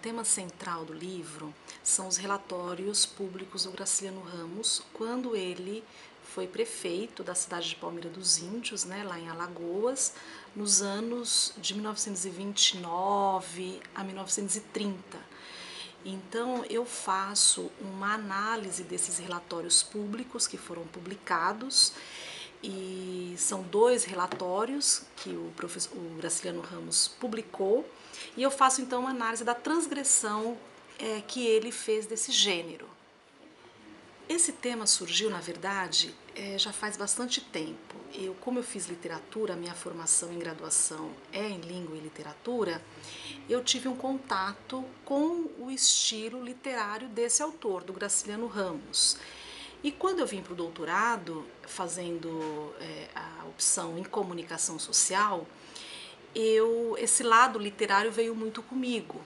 tema central do livro são os relatórios públicos do Graciliano Ramos, quando ele foi prefeito da cidade de Palmeira dos Índios, né, lá em Alagoas, nos anos de 1929 a 1930. Então, eu faço uma análise desses relatórios públicos que foram publicados, e são 2 relatórios que o Graciliano Ramos publicou, e eu faço então uma análise da transgressão que ele fez desse gênero. Esse tema surgiu, na verdade, já faz bastante tempo. Como eu fiz literatura, a minha formação em graduação é em língua e literatura, eu tive um contato com o estilo literário desse autor, do Graciliano Ramos. E quando eu vim para o doutorado, fazendo a opção em comunicação social, esse lado literário veio muito comigo.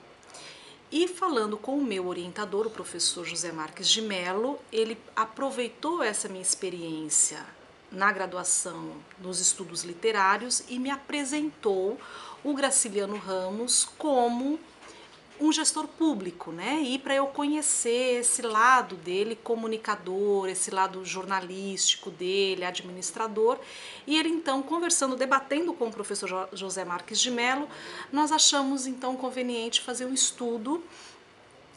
E falando com o meu orientador, o professor José Marques de Mello, ele aproveitou essa minha experiência na graduação nos estudos literários e me apresentou o Graciliano Ramos como um gestor público, né? E para eu conhecer esse lado dele, comunicador, esse lado jornalístico dele, administrador. E ele então, conversando, debatendo com o professor José Marques de Mello, nós achamos então conveniente fazer um estudo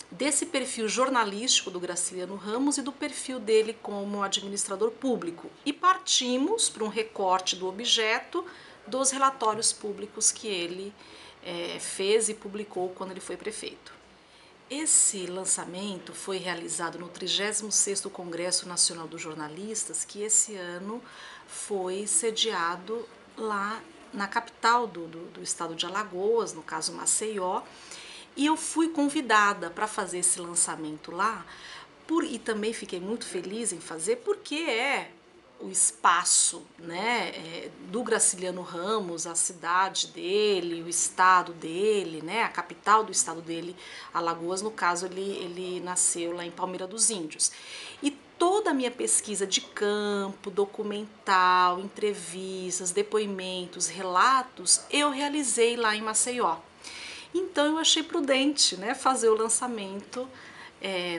desse perfil jornalístico do Graciliano Ramos e do perfil dele como administrador público. E partimos para um recorte do objeto dos relatórios públicos que ele fez e publicou quando ele foi prefeito. Esse lançamento foi realizado no 36º Congresso Nacional dos Jornalistas, que esse ano foi sediado lá na capital do estado de Alagoas, no caso Maceió, e eu fui convidada para fazer esse lançamento lá, e também fiquei muito feliz em fazer, porque é o espaço, né, do Graciliano Ramos, a cidade dele, o estado dele, né, a capital do estado dele, Alagoas, no caso ele nasceu lá em Palmeira dos Índios. E toda a minha pesquisa de campo, documental, entrevistas, depoimentos, relatos, eu realizei lá em Maceió. Então eu achei prudente, né, fazer o lançamento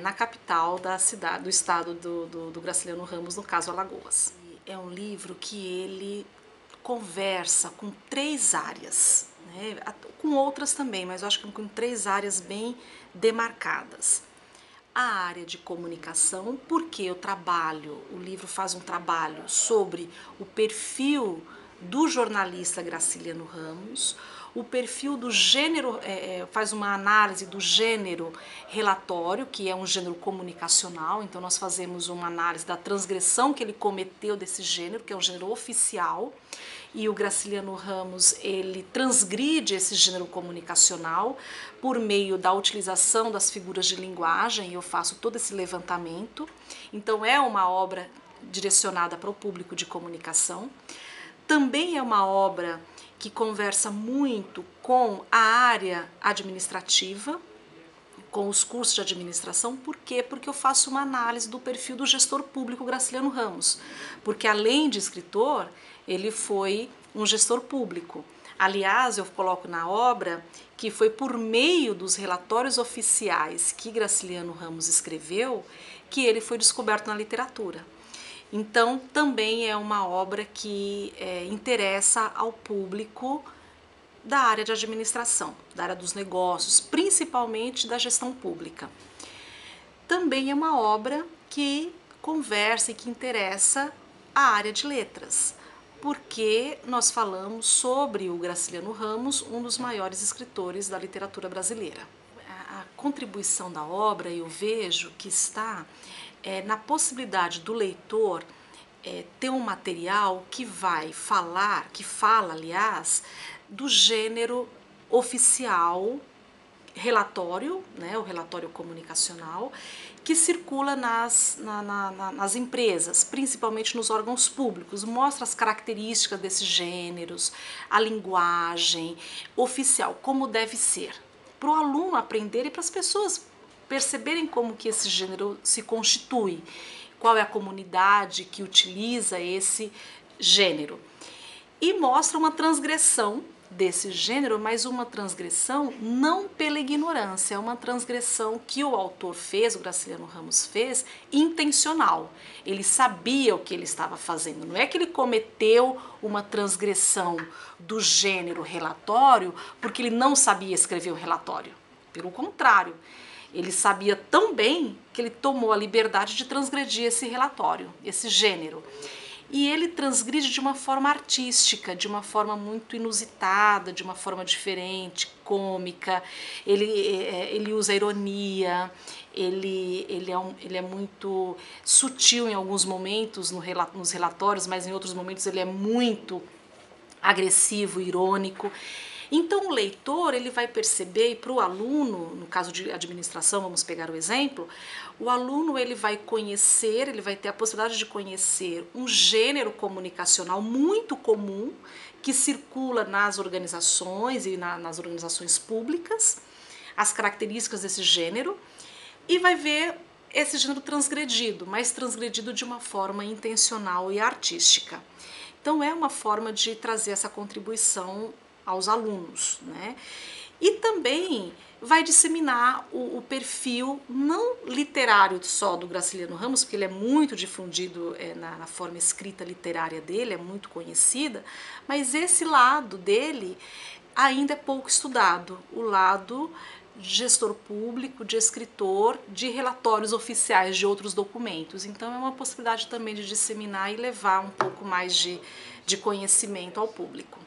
na capital da cidade, do estado do Graciliano Ramos, no caso Alagoas. É um livro que ele conversa com 3 áreas, né, com outras também, mas eu acho que com 3 áreas bem demarcadas. A área de comunicação, porque o livro faz um trabalho sobre o perfil do jornalista Graciliano Ramos, o perfil do gênero, faz uma análise do gênero relatório, que é um gênero comunicacional, então nós fazemos uma análise da transgressão que ele cometeu desse gênero, que é um gênero oficial, e o Graciliano Ramos, ele transgride esse gênero comunicacional por meio da utilização das figuras de linguagem, e eu faço todo esse levantamento, então é uma obra direcionada para o público de comunicação. Também é uma obra que conversa muito com a área administrativa, com os cursos de administração. Por quê? Porque eu faço uma análise do perfil do gestor público Graciliano Ramos, porque além de escritor, ele foi um gestor público. Aliás, eu coloco na obra que foi por meio dos relatórios oficiais que Graciliano Ramos escreveu que ele foi descoberto na literatura. Então, também é uma obra que interessa ao público da área de administração, da área dos negócios, principalmente da gestão pública. Também é uma obra que conversa e que interessa a área de letras, porque nós falamos sobre o Graciliano Ramos, um dos maiores escritores da literatura brasileira. A contribuição da obra, eu vejo que está na possibilidade do leitor ter um material que fala, aliás, do gênero oficial, relatório, né, o relatório comunicacional, que circula nas empresas, principalmente nos órgãos públicos, mostra as características desses gêneros, a linguagem oficial, como deve ser, para o aluno aprender e para as pessoas perceberem como que esse gênero se constitui, qual é a comunidade que utiliza esse gênero. E mostra uma transgressão desse gênero, mas uma transgressão não pela ignorância, é uma transgressão que o autor fez, o Graciliano Ramos fez, intencional. Ele sabia o que ele estava fazendo, não é que ele cometeu uma transgressão do gênero relatório porque ele não sabia escrever o relatório. Pelo contrário, ele sabia tão bem que ele tomou a liberdade de transgredir esse relatório, esse gênero. E ele transgride de uma forma artística, de uma forma muito inusitada, de uma forma diferente, cômica. Ele usa ironia, ele é muito sutil em alguns momentos nos relatórios, mas em outros momentos ele é muito agressivo, irônico. Então o leitor ele vai perceber, e para o aluno, no caso de administração, vamos pegar o exemplo, o aluno ele vai conhecer, ele vai ter a possibilidade de conhecer um gênero comunicacional muito comum que circula nas organizações e nas organizações públicas, as características desse gênero, e vai ver esse gênero transgredido, mas transgredido de uma forma intencional e artística. Então é uma forma de trazer essa contribuição aos alunos, né? E também vai disseminar o perfil não literário só do Graciliano Ramos, porque ele é muito difundido na forma escrita literária dele, é muito conhecida, mas esse lado dele ainda é pouco estudado, o lado de gestor público, de escritor, de relatórios oficiais de outros documentos. Então é uma possibilidade também de disseminar e levar um pouco mais de conhecimento ao público.